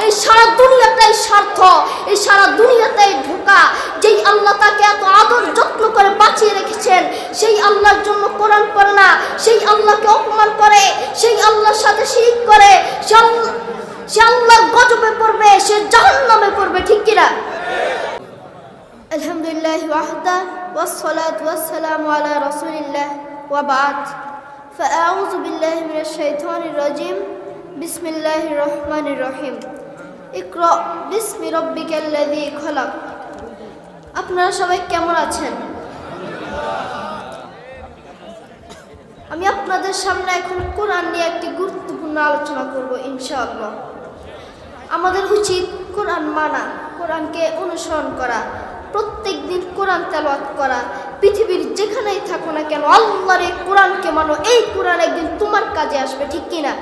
এই সারা দুনিয়াটাই স্বার্থ, এই সারা দুনিয়াটাই ধোঁকা। যেই আল্লাহ তাকে এত আদর যত্ন করে বাঁচিয়ে রেখেছেন, সেই আল্লাহর জন্য কোরআন পড়ে না, সেই আল্লাহকে অপমান করে, সেই আল্লাহর সাথে শিরক করে, সে আল্লাহর গজবে পড়বে, সে জাহান্নামে পড়বে। ঠিক কিনা? আলহামদুলিল্লাহ ওয়াহদা ওয়াসসালাতু ওয়াসসালামু আলা রাসূলিল্লাহ ওয়া বা'দ। ফাআউযু বিল্লাহি মিনাশ শাইতানির রাজীম। বিসমিল্লাহির রহমানির রহিম। ইকরা বিসমি রাব্বিকাল্লাযী খলাক। আপনারা সবাই কেমন আছেন? আমি আপনাদের সামনে এখন কোরআন নিয়ে একটি গুরুত্বপূর্ণ আলোচনা করব ইনশাআল্লাহ। আমাদের উচিত কোরআন মানা, কোরআনকে অনুসরণ করা, প্রত্যেক দিন কোরআন তেলাওয়াত করা। পৃথিবীর যেখানেই থাকো না কেন আল্লাহর এই কোরআনকে মানো, এই কোরআন একদিন তোমার কাজে আসবে। ঠিক কিনা?